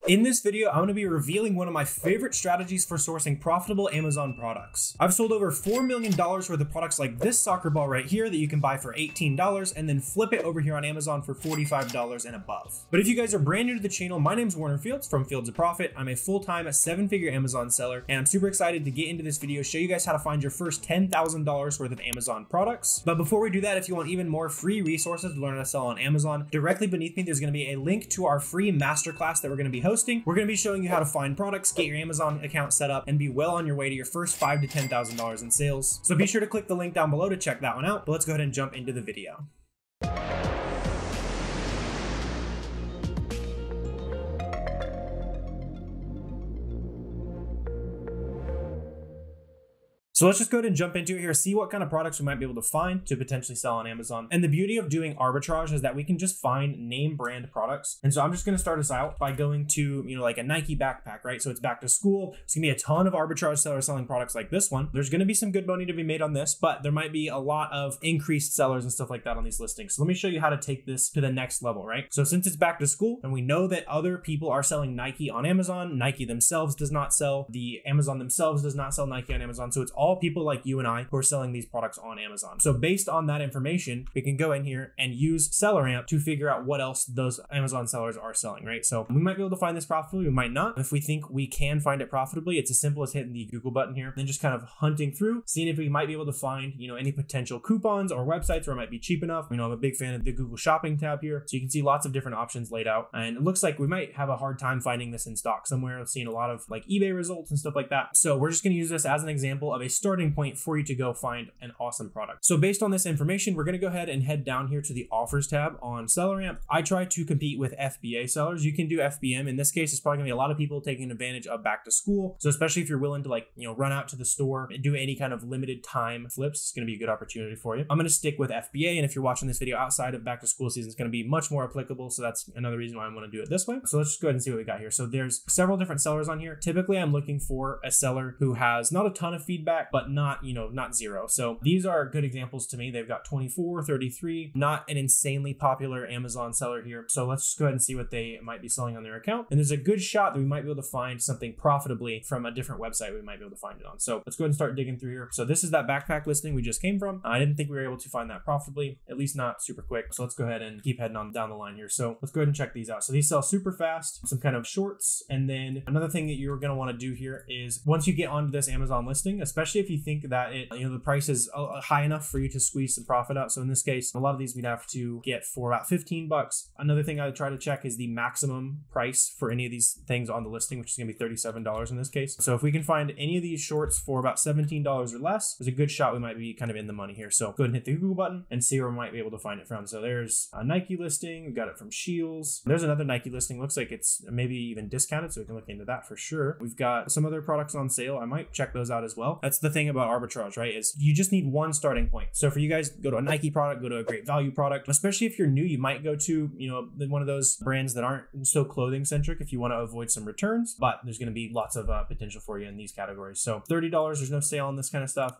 In this video, I'm going to be revealing one of my favorite strategies for sourcing profitable Amazon products. I've sold over $4 million worth of products like this soccer ball right here that you can buy for $18 and then flip it over here on Amazon for $45 and above. But if you guys are brand new to the channel, my name's Warner Fields from Fields of Profit. I'm a full-time 7-figure Amazon seller, and I'm super excited to get into this video, show you guys how to find your first $10,000 worth of Amazon products. But before we do that, if you want even more free resources to learn how to sell on Amazon, directly beneath me, there's going to be a link to our free masterclass that we're going to be hosting. We're going to be showing you how to find products, get your Amazon account set up, and be well on your way to your first $5,000 to $10,000 in sales. So be sure to click the link down below to check that one out. But let's go ahead and jump into the video. So let's just go ahead and jump into it here, see what kind of products we might be able to find to potentially sell on Amazon. And the beauty of doing arbitrage is that we can just find name brand products. And so I'm just going to start us out by going to, like a Nike backpack, right? So it's back to school. It's going to be a ton of arbitrage sellers selling products like this one. There's going to be some good money to be made on this, but there might be a lot of increased sellers and stuff like that on these listings. So let me show you how to take this to the next level, right? So since it's back to school and we know that other people are selling Nike on Amazon, Nike themselves does not sell, the Amazon themselves does not sell Nike on Amazon. So it's all people like you and I who are selling these products on Amazon. So based on that information, we can go in here and use SellerAmp to figure out what else those Amazon sellers are selling, right? So we might be able to find this profitably, we might not. If we think we can find it profitably, it's as simple as hitting the Google button here, then just kind of hunting through, seeing if we might be able to find, any potential coupons or websites where it might be cheap enough. I'm a big fan of the Google Shopping tab here. So you can see lots of different options laid out. And it looks like we might have a hard time finding this in stock somewhere. I've seen a lot of like eBay results and stuff like that. So we're just going to use this as an example of a starting point for you to go find an awesome product. So based on this information, we're going to go ahead and head down here to the offers tab on SellerAmp. I try to compete with FBA sellers. You can do FBM. In this case, it's probably going to be a lot of people taking advantage of back to school. So especially if you're willing to run out to the store and do any kind of limited time flips, it's going to be a good opportunity for you. I'm going to stick with FBA. And if you're watching this video outside of back to school season, it's going to be much more applicable. So that's another reason why I want to do it this way. So let's just go ahead and see what we got here. So there's several different sellers on here. Typically, I'm looking for a seller who has not a ton of feedback, but not zero. So these are good examples to me. They've got 24, 33, not an insanely popular Amazon seller here. So let's just go ahead and see what they might be selling on their account. And there's a good shot that we might be able to find something profitably from a different website we might be able to find it on. So let's go ahead and start digging through here. So this is that backpack listing we just came from. I didn't think we were able to find that profitably, at least not super quick. So let's go ahead and keep heading on down the line here. So let's go ahead and check these out. So these sell super fast, some kind of shorts. And then another thing that you're going to want to do here is once you get onto this Amazon listing, especially if you think that the price is high enough for you to squeeze some profit out. So in this case, a lot of these we'd have to get for about 15 bucks. Another thing I would try to check is the maximum price for any of these things on the listing, which is going to be $37 in this case. So if we can find any of these shorts for about $17 or less, there's a good shot we might be kind of in the money here. So go ahead and hit the Google button and see where we might be able to find it from. So there's a Nike listing. We got it from Shields. There's another Nike listing. Looks like it's maybe even discounted, so we can look into that for sure. We've got some other products on sale. I might check those out as well. That's the thing about arbitrage, right? Is you just need one starting point. So for you guys, go to a Nike product, go to a great value product, especially if you're new, you might go to, one of those brands that aren't so clothing centric if you want to avoid some returns, but there's going to be lots of potential for you in these categories. So $30, there's no sale on this kind of stuff.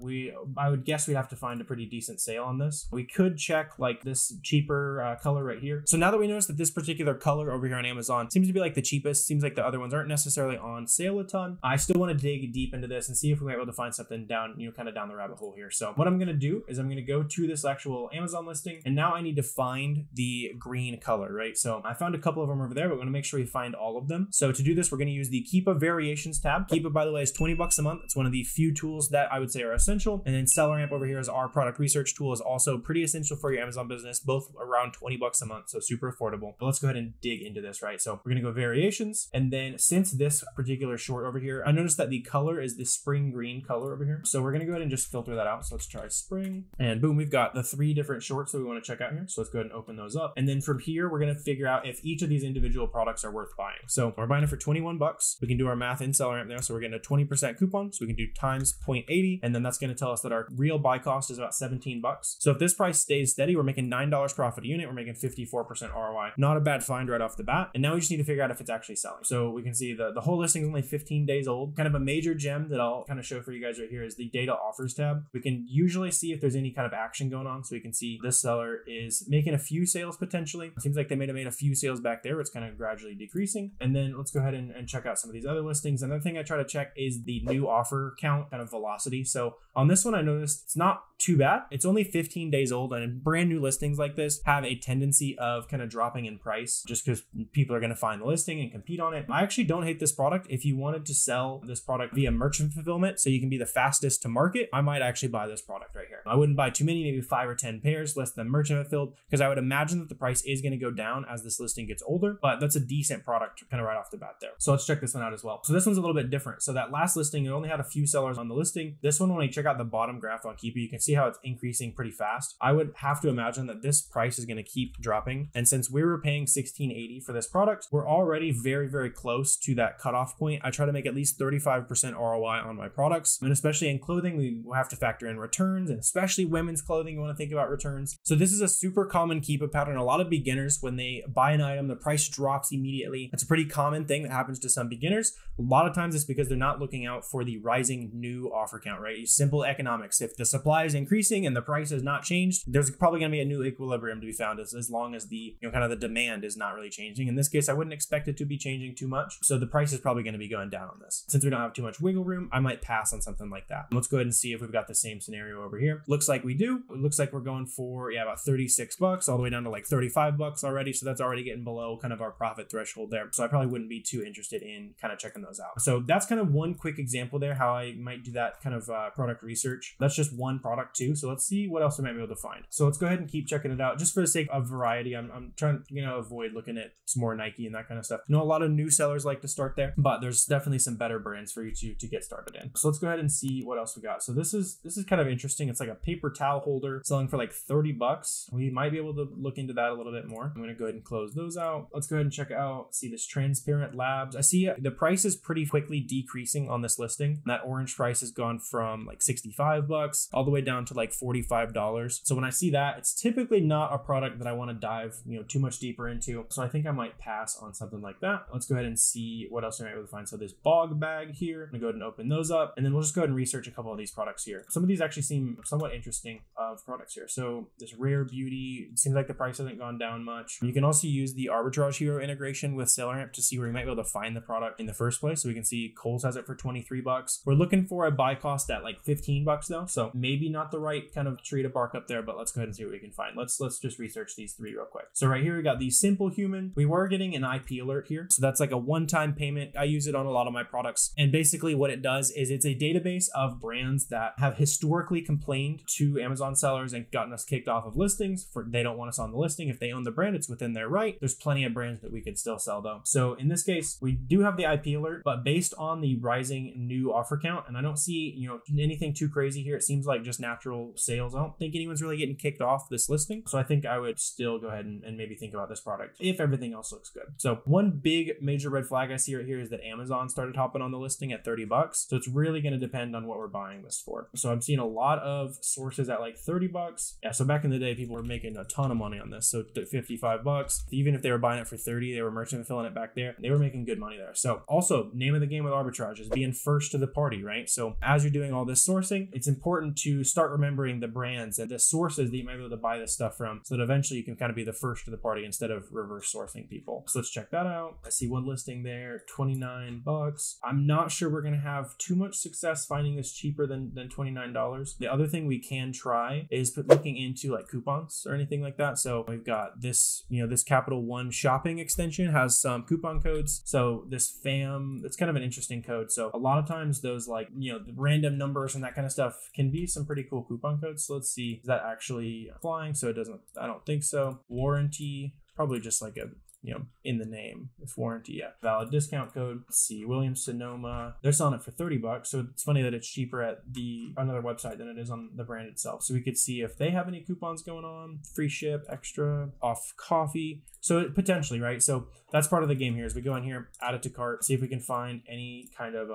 I would guess we'd have to find a pretty decent sale on this. We could check like this cheaper color right here. So now that we notice that this particular color over here on Amazon seems to be like the cheapest, seems like the other ones aren't necessarily on sale a ton. I still want to dig deep into this and see if we might be able to find something down, kind of down the rabbit hole here. So what I'm going to do is I'm going to go to this actual Amazon listing, and now I need to find the green color, right? So I found a couple of them over there, but we're going to make sure we find all of them. So to do this, we're going to use the Keep a Variations tab. Keep it, by the way, is 20 bucks a month. It's one of the few tools that I would say are essential. And then SellerAmp over here is our product research tool, is also pretty essential for your Amazon business, both around 20 bucks a month. So super affordable. But let's go ahead and dig into this, right? So we're going to go variations. And then since this particular short over here, I noticed that the color is the spring green color over here. So we're going to go ahead and just filter that out. So let's try spring, and boom, we've got the 3 different shorts that we want to check out here. So let's go ahead and open those up. And then from here, we're going to figure out if each of these individual products are worth buying. So we're buying it for 21 bucks. We can do our math in SellerAmp there. So we're getting a 20% coupon. So we can do times 0.80. And then that's going to tell us that our real buy cost is about 17 bucks. So if this price stays steady, we're making $9 profit a unit. We're making 54% ROI. Not a bad find right off the bat. And now we just need to figure out if it's actually selling. So we can see the whole listing is only 15 days old. Kind of a major gem that I'll kind of show for you guys right right here is the data offers tab. We can usually see if there's any kind of action going on. So we can see this seller is making a few sales potentially. It seems like they may have made a few sales back there. It's kind of gradually decreasing. And then let's go ahead and check out some of these other listings. Another thing I try to check is the new offer count, kind of velocity. So on this one, I noticed it's not too bad. It's only 15 days old, and brand new listings like this have a tendency of kind of dropping in price just because people are going to find the listing and compete on it. I actually don't hate this product. If you wanted to sell this product via merchant fulfillment so you can be the fastest to market, I might actually buy this product right here. I wouldn't buy too many, maybe 5 or 10 pairs less than merchant fulfilled, because I would imagine that the price is going to go down as this listing gets older, but that's a decent product kind of right off the bat there. So let's check this one out as well. So this one's a little bit different. So that last listing, it only had a few sellers on the listing. This one, when you check out the bottom graph on Keeper, you can see how it's increasing pretty fast. I would have to imagine that this price is going to keep dropping. And since we were paying $16.80 for this product, we're already very, very close to that cutoff point. I try to make at least 35% ROI on my products. And especially in clothing, we will have to factor in returns, and especially women's clothing, you want to think about returns. So this is a super common Keeper pattern. A lot of beginners, when they buy an item, the price drops immediately. It's a pretty common thing that happens to some beginners. A lot of times it's because they're not looking out for the rising new offer count, right? Simple economics. If the supply is increasing and the price has not changed, there's probably going to be a new equilibrium to be found as long as the, kind of the demand is not really changing. In this case, I wouldn't expect it to be changing too much. So the price is probably going to be going down on this. Since we don't have too much wiggle room, I might pass on something like that. Let's go ahead and see if we've got the same scenario over here. Looks like we do. It looks like we're going for, about 36 bucks all the way down to like 35 bucks already. So that's already getting below kind of our profit threshold there. So I probably wouldn't be too interested in kind of checking those out. So that's kind of one quick example there, how I might do that kind of product research. That's just one product too. So let's see what else we might be able to find. So let's go ahead and keep checking it out just for the sake of variety. I'm trying to avoid looking at some more Nike and that kind of stuff. A lot of new sellers like to start there, but there's definitely some better brands for you to get started in. So let's go ahead and see what else we got. So this is kind of interesting. It's like a paper towel holder selling for like 30 bucks. We might be able to look into that a little bit more. I'm going to go ahead and close those out. Let's go ahead and check out, see this transparent labs. I see the price is pretty quickly decreasing on this listing. That orange price has gone from like 65 bucks all the way down to like $45. So when I see that, it's typically not a product that I want to dive, too much deeper into. So I think I might pass on something like that. Let's go ahead and see what else we might be able to find. So this bog bag here, I'm gonna go ahead and open those up, and then we'll just go ahead and research a couple of these products here. Some of these actually seem somewhat interesting of products here. So this rare beauty, it seems like the price hasn't gone down much. You can also use the Arbitrage Hero integration with SellerAmp to see where you might be able to find the product in the first place. So we can see Kohl's has it for 23 bucks. We're looking for a buy cost at like 15 bucks though. So maybe not the right kind of tree to bark up there, but let's go ahead and see what we can find. Let's just research these three real quick. So right here, we got the Simple Human. We were getting an IP alert here. So that's like a one-time payment. I use it on a lot of my products. And basically what it does is it's a database of brands that have historically complained to Amazon sellers and gotten us kicked off of listings for they don't want us on the listing. If they own the brand, it's within their right. There's plenty of brands that we could still sell though. So in this case, we do have the IP alert, but based on the rising new offer count, and I don't see, anything too crazy here. It seems like just natural sales. I don't think anyone's really getting kicked off this listing. So I think I would still go ahead and maybe think about this product if everything else looks good. So one big major red flag I see right here is that Amazon started hopping on the listing at 30 bucks. So it's really going to depend on what we're buying this for. So I'm seeing a lot of sources at like 30 bucks. Yeah. So back in the day, people were making a ton of money on this. So 55 bucks, even if they were buying it for 30, they were merchant fulfilling it back there. They were making good money there. So also name of the game with arbitrage is being first to the party, right? So as you're doing all this sourcing, it's important to start remembering the brands and the sources that you might be able to buy this stuff from, so that eventually you can kind of be the first to the party instead of reverse sourcing people. So let's check that out. I see one listing there, 29 bucks. I'm not sure we're going to have too much success finding this cheaper than $29. The other thing we can try is looking into like coupons or anything like that. So we've got this, this Capital One shopping extension has some coupon codes. So this FAM, it's kind of an interesting code. So a lot of times those like, the random numbers and that kind of stuff can be some pretty cool coupon codes. So let's see, is that actually applying? So it doesn't, I don't think so. Warranty, probably just like a, in the name, if warranty, yeah. Valid discount code. Let's see, Williams Sonoma, they're selling it for 30 bucks. So it's funny that it's cheaper at another website than it is on the brand itself. So we could see if they have any coupons going on, free ship, extra, off coffee. So potentially, right? So that's part of the game here is we go in here, add it to cart, see if we can find any kind of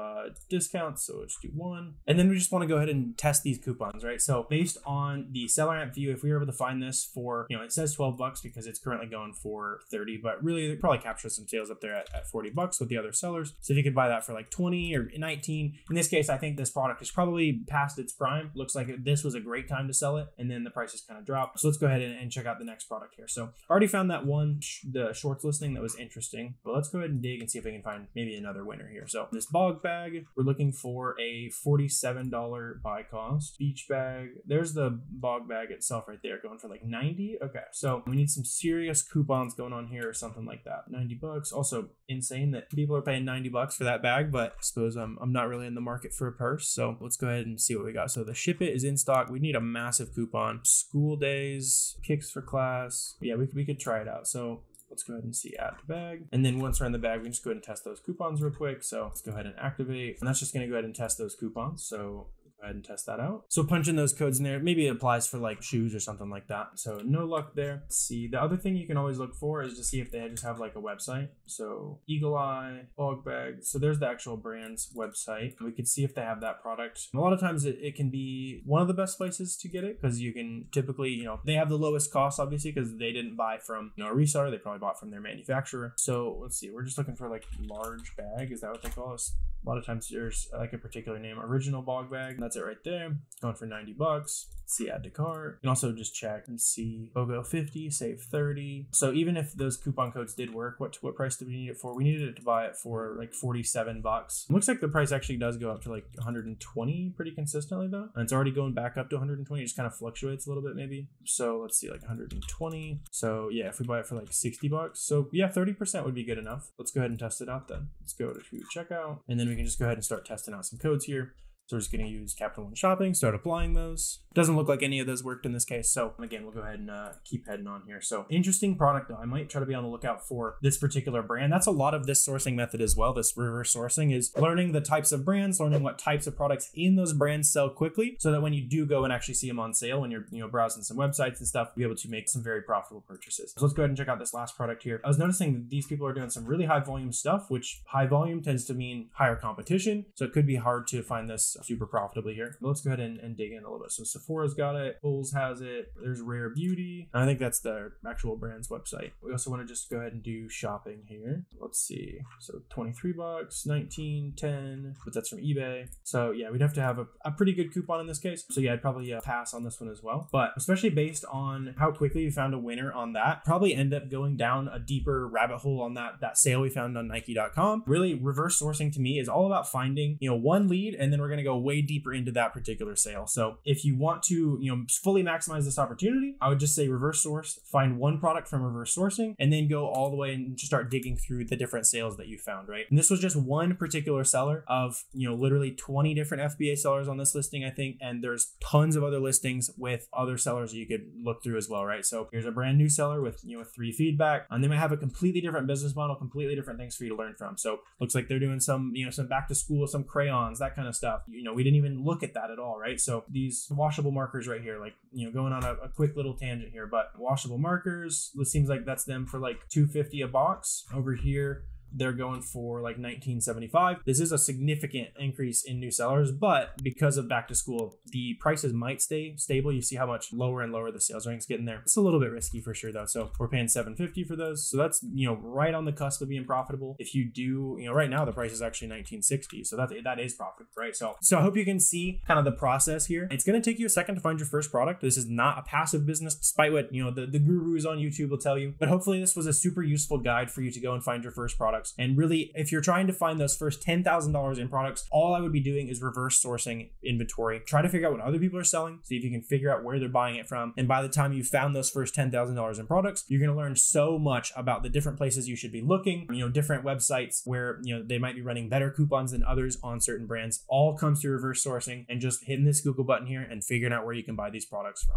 discounts. So let's do one. And then we just want to go ahead and test these coupons, right? So based on the SellerAmp view, if we were able to find this for, it says 12 bucks because it's currently going for 30, but but really they probably capture some sales up there at $40 with the other sellers. So if you could buy that for like 20 or 19, in this case, I think this product is probably past its prime. Looks like this was a great time to sell it, and then the prices kind of dropped. So let's go ahead and check out the next product here. So I already found that one, the shorts listing, that was interesting, but let's go ahead and dig and see if we can find maybe another winner here. So this bog bag, we're looking for a $47 buy cost. Beach bag, there's the bog bag itself right there, going for like 90. Okay, so we need some serious coupons going on here or something like that. $90. Also insane that people are paying $90 for that bag, but I suppose I'm not really in the market for a purse. So let's go ahead and see what we got. So the ship it is in stock. We need a massive coupon. School days, kicks for class. Yeah, we could try it out. So let's go ahead and see add to bag. And then once we're in the bag, we can just go ahead and test those coupons real quick. So let's go ahead and activate. And that's just going to go ahead and test those coupons. So go ahead and test that out. So punch in those codes in there. Maybe it applies for like shoes or something like that. So no luck there. Let's see. The other thing you can always look for is to see if they just have like a website. So Eagle Eye, bog bag. So there's the actual brand's website. We could see if they have that product. And a lot of times it can be one of the best places to get it, because you can typically, they have the lowest cost, obviously, because they didn't buy from a reseller. They probably bought from their manufacturer. So let's see. We're just looking for like large bag. Is that what they call us? A lot of times there's like a particular name, original bog bag. That's it right there. Going for $90. Let's see, add to cart. You can also just check and see BOGO 50, save 30. So even if those coupon codes did work, what price did we need it for? We needed it to buy it for like $47. It looks like the price actually does go up to like 120 pretty consistently though. And it's already going back up to 120. It just kind of fluctuates a little bit maybe. So let's see, like 120. So yeah, if we buy it for like $60. So yeah, 30% would be good enough. Let's go ahead and test it out then. Let's go to checkout, and then we can just go ahead and start testing out some codes here. So we're just going to use Capital One Shopping, start applying those. Doesn't look like any of those worked in this case. So again, we'll go ahead and keep heading on here. So interesting product though. I might try to be on the lookout for this particular brand. That's a lot of this sourcing method as well. This reverse sourcing is learning the types of brands, learning what types of products in those brands sell quickly, so that when you do go and actually see them on sale, when you're browsing some websites and stuff, you'll be able to make some very profitable purchases. So let's go ahead and check out this last product here. I was noticing that these people are doing some really high volume stuff, which high volume tends to mean higher competition. So it could be hard to find this super profitably here. But let's go ahead and dig in a little bit. So Sephora's got it, Kohl's has it, there's Rare Beauty. I think that's their actual brand's website. We also want to just go ahead and do shopping here. Let's see. So $23, 19, 10, but that's from eBay. So yeah, we'd have to have a pretty good coupon in this case. So yeah, I'd probably pass on this one as well. But especially based on how quickly we found a winner on that, probably end up going down a deeper rabbit hole on that sale we found on Nike.com. Really, reverse sourcing to me is all about finding, one lead, and then we're going to go way deeper into that particular sale. So if you want to, fully maximize this opportunity, I would just say reverse source, find one product from reverse sourcing, and then go all the way and just start digging through the different sales that you found, right? And this was just one particular seller of, literally 20 different FBA sellers on this listing, I think. And there's tons of other listings with other sellers that you could look through as well, right? So here's a brand new seller with, 3 feedback, and they might have a completely different business model, completely different things for you to learn from. So looks like they're doing some, some back to school, some crayons, that kind of stuff. We didn't even look at that at all, right? So these washable markers right here, like, going on a quick little tangent here, but washable markers, it seems like that's them for like $2.50 a box. Over here, they're going for like $19.75. This is a significant increase in new sellers, but because of back to school, the prices might stay stable. You see how much lower and lower the sales rank's getting there. It's a little bit risky for sure though. So we're paying $7.50 for those. So that's, right on the cusp of being profitable. If you do, right now the price is actually $19.60. So that is profitable, right? So I hope you can see kind of the process here. It's going to take you a second to find your first product. This is not a passive business, despite what, the gurus on YouTube will tell you. But hopefully this was a super useful guide for you to go and find your first product. And really, if you're trying to find those first $10,000 in products, all I would be doing is reverse sourcing inventory. Try to figure out what other people are selling, see if you can figure out where they're buying it from. And by the time you found those first $10,000 in products, you're going to learn so much about the different places you should be looking, different websites where, they might be running better coupons than others on certain brands. All comes through reverse sourcing and just hitting this Google button here and figuring out where you can buy these products from.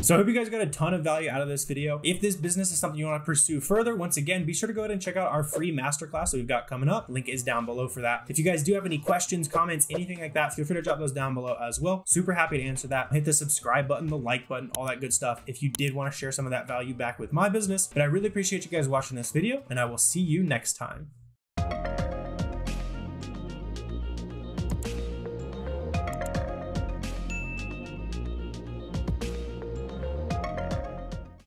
So I hope you guys got a ton of value out of this video. If this business is something you want to pursue further, once again, be sure to go ahead and check out our free masterclass that we've got coming up. Link is down below for that. If you guys do have any questions, comments, anything like that, feel free to drop those down below as well. Super happy to answer that. Hit the subscribe button, the like button, all that good stuff if you did want to share some of that value back with my business. But I really appreciate you guys watching this video, and I will see you next time.